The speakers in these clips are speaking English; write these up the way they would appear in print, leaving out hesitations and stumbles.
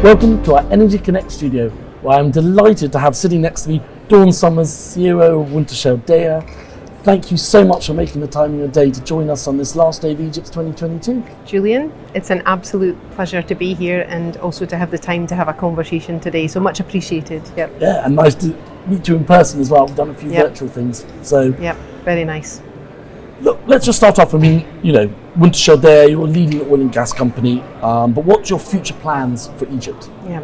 Welcome to our Energy Connect studio, where I'm delighted to have sitting next to me Dawn Summers, COO of Wintershall Dea. Thank you so much for making the time in your day to join us on this last day of EGYPS 2022. Julian, it's an absolute pleasure to be here and also to have the time to have a conversation today, so much appreciated. Yep. Yeah, and nice to meet you in person as well. We've done a few virtual things. So, yep, very nice. Look, let's just start off. Wintershall Dea, you're a leading oil and gas company, but what's your future plans for Egypt? Yeah.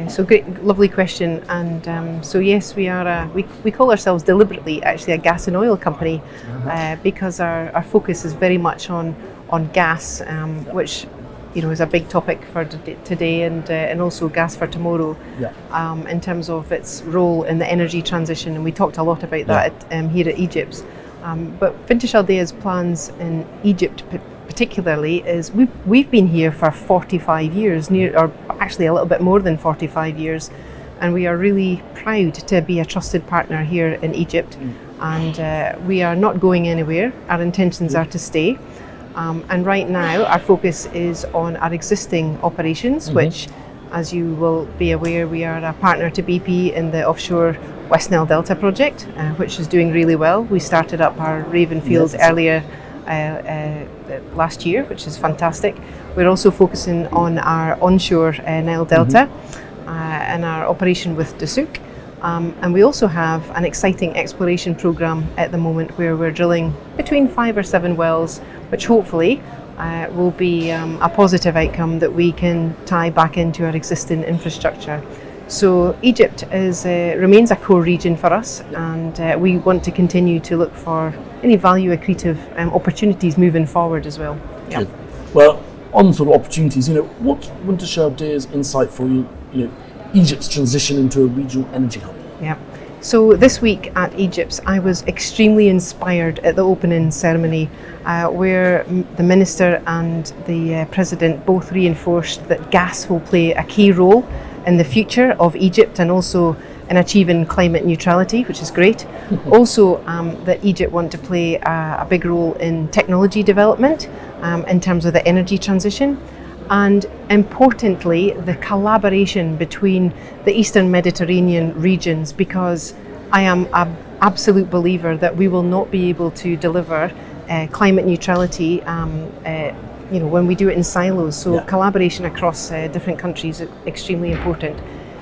So great, lovely question. And so yes, we are. We call ourselves deliberately actually a gas and oil company, because our focus is very much on gas, which is a big topic for today, and also gas for tomorrow. Yeah. In terms of its role in the energy transition, and we talked a lot about that here at EGYPS. But Wintershall Dea's plans in Egypt particularly is we've been here for 45 years, or actually a little bit more than 45 years, and we are really proud to be a trusted partner here in Egypt, and we are not going anywhere. Our intentions are to stay, and right now our focus is on our existing operations, which, as you will be aware, we are a partner to BP in the offshore West Nile Delta project, which is doing really well. We started up our Raven field earlier last year, which is fantastic. We're also focusing on our onshore Nile Delta and our operation with Dusuk. And we also have an exciting exploration program at the moment where we're drilling between 5 or 7 wells, which hopefully will be a positive outcome that we can tie back into our existing infrastructure. So Egypt remains a core region for us, and we want to continue to look for any value accretive opportunities moving forward as well. Yeah. Good. Well, on sort of opportunities, what's Wintershall Dea's insight for Egypt's transition into a regional energy hub? Yeah. So this week at EGYPS, I was extremely inspired at the opening ceremony, where the Minister and the President both reinforced that gas will play a key role in the future of Egypt and also in achieving climate neutrality, which is great. Also, that Egypt want to play a big role in technology development in terms of the energy transition. And importantly, the collaboration between the Eastern Mediterranean regions, because I am an absolute believer that we will not be able to deliver climate neutrality when we do it in silos. So collaboration across different countries is extremely important.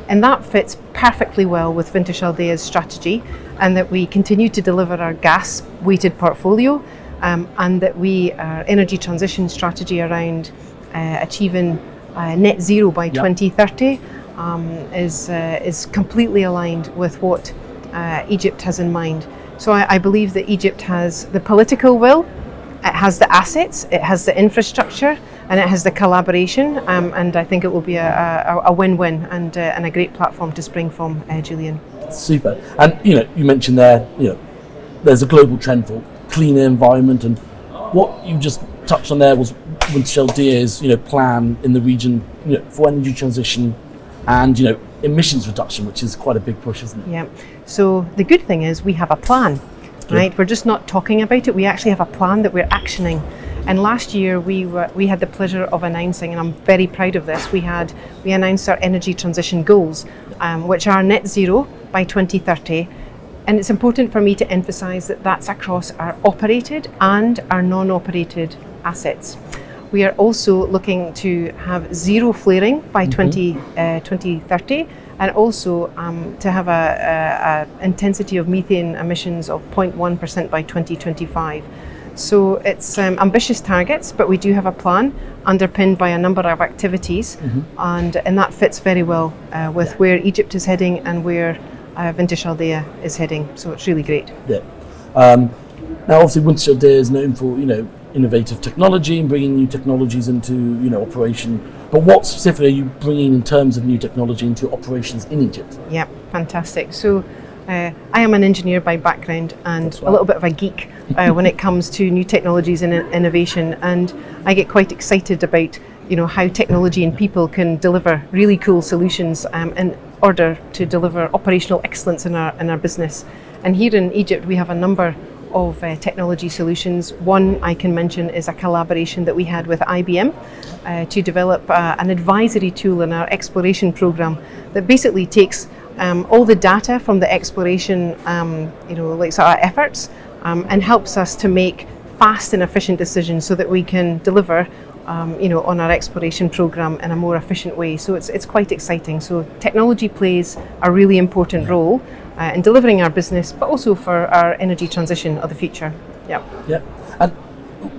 And that fits perfectly well with Wintershall Dea's strategy, and that we continue to deliver our gas-weighted portfolio, and that our energy transition strategy around achieving net zero by 2030 is completely aligned with what Egypt has in mind. So I believe that Egypt has the political will, it has the assets, it has the infrastructure, and it has the collaboration, and I think it will be a win-win and a great platform to spring from, Julian. Super. And you mentioned there, there's a global trend for cleaner environment, and what you just touched on there was Wintershall Dea's plan in the region for energy transition and emissions reduction, which is quite a big push, isn't it? Yeah. So the good thing is we have a plan. Right, we're just not talking about it. We actually have a plan that we're actioning. And last year we had the pleasure of announcing, and I'm very proud of this. We announced our energy transition goals, which are net zero by 2030. And it's important for me to emphasise that that's across our operated and our non-operated assets. We are also looking to have zero flaring by 2030. And also to have a intensity of methane emissions of 0.1% by 2025. So it's ambitious targets, but we do have a plan underpinned by a number of activities, and that fits very well with where Egypt is heading and where Wintershall Dea is heading. So it's really great. Yeah. Now, obviously, Wintershall Dea is known for innovative technology and bringing new technologies into operation. But what specifically are you bringing in terms of new technology into operations in Egypt? Yeah, fantastic. So I am an engineer by background and a little bit of a geek when it comes to new technologies and innovation, and I get quite excited about how technology and people can deliver really cool solutions in order to deliver operational excellence in our business. And here in Egypt we have a number of technology solutions. One I can mention is a collaboration that we had with IBM to develop an advisory tool in our exploration program that basically takes all the data from the exploration sort of efforts and helps us to make fast and efficient decisions so that we can deliver on our exploration program in a more efficient way. So it's quite exciting. So technology plays a really important role in delivering our business, but also for our energy transition of the future. Yeah. And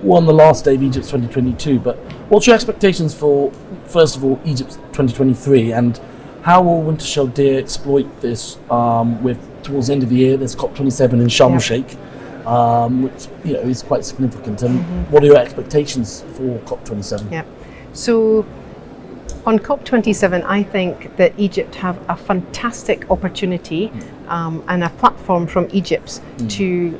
we're on the last day of EGYPS 2022, but what's your expectations for, first of all, EGYPS 2023, and how will Wintershall Dea exploit this towards the end of the year? There's COP27 in Sharm el Sheikh, which is quite significant. And what are your expectations for COP27? Yeah. So on COP27, I think that Egypt have a fantastic opportunity and a platform from EGYPS to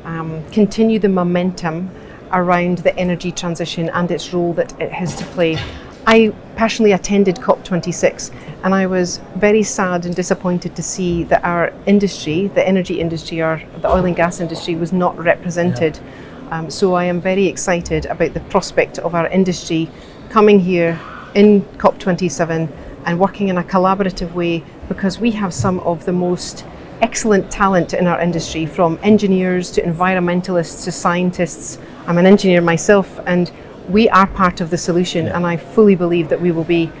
continue the momentum around the energy transition and its role that it has to play. I personally attended COP26 and I was very sad and disappointed to see that our industry, the energy industry or the oil and gas industry, was not represented. So I am very excited about the prospect of our industry coming here in COP27 and working in a collaborative way, because we have some of the most excellent talent in our industry, from engineers to environmentalists to scientists. I'm an engineer myself, and we are part of the solution, and I fully believe that we will be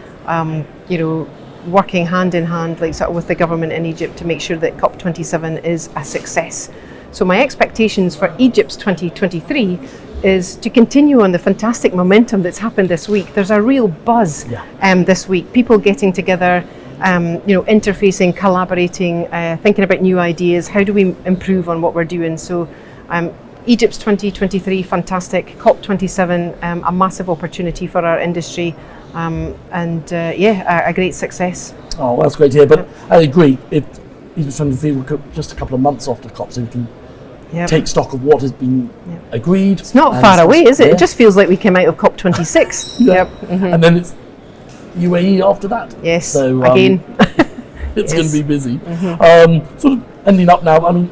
working hand in hand with the government in Egypt to make sure that COP27 is a success. So my expectations for EGYPS 2023 is to continue on the fantastic momentum that's happened this week. There's a real buzz this week, people getting together, interfacing, collaborating, thinking about new ideas. How do we improve on what we're doing? So EGYPS 2023, fantastic. COP27, a massive opportunity for our industry, a great success. Oh, well, that's great to hear. But I agree, if EGYPS 2023, we're just a couple of months after COP, so we can take stock of what has been agreed. It's not far away, is it? It just feels like we came out of COP26. And then it's UAE after that. Yes, so, again. It's going to be busy. Sort of ending up now, I mean,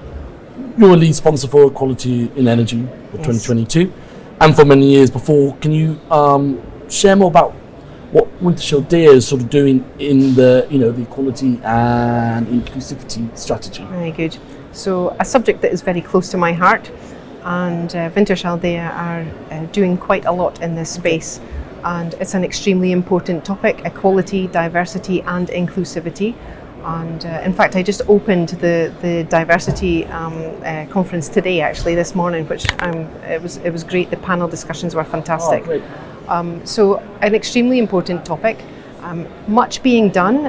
you're a lead sponsor for Equality in Energy for 2022 and for many years before. Can you share more about what Wintershall Dea is sort of doing in the the equality and inclusivity strategy? Very good. So a subject that is very close to my heart, and Wintershall Dea are doing quite a lot in this space, and it's an extremely important topic: equality, diversity and inclusivity. And in fact, I just opened the diversity conference today, actually this morning, which it was great. The panel discussions were fantastic. Oh, great. So an extremely important topic. Much being done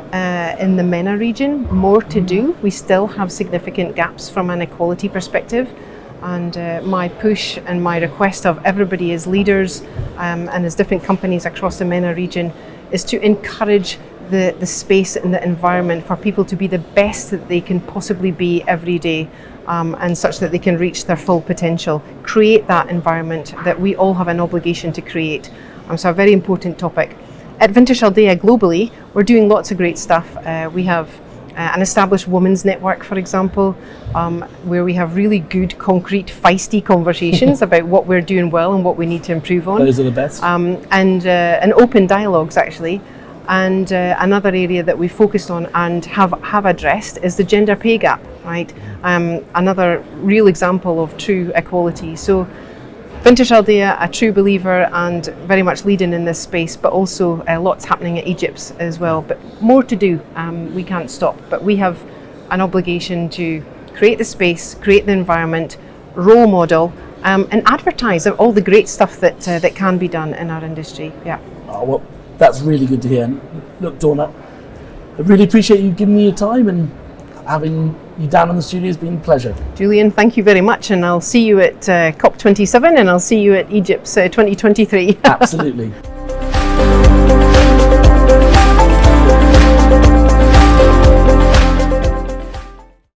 in the MENA region, more to do. We still have significant gaps from an equality perspective, and my push and my request of everybody as leaders and as different companies across the MENA region is to encourage the space and the environment for people to be the best that they can possibly be every day, and such that they can reach their full potential. Create that environment that we all have an obligation to create. So a very important topic. At Wintershall Dea globally, we're doing lots of great stuff. We have an established women's network, for example, where we have really good, concrete, feisty conversations about what we're doing well and what we need to improve on. Those are the best. And open dialogues, actually. And another area that we focused on and have addressed is the gender pay gap, right? Another real example of true equality. So Wintershall Dea, a true believer and very much leading in this space, but also lots happening at EGYPS as well. But more to do, we can't stop. But we have an obligation to create the space, create the environment, role model, and advertise all the great stuff that can be done in our industry. Yeah. Oh, well, that's really good to hear. And look, Donna, I really appreciate you giving me your time, and having you down in the studio has been a pleasure. Julian, thank you very much, and I'll see you at COP27 and I'll see you at EGYPS 2023. Absolutely.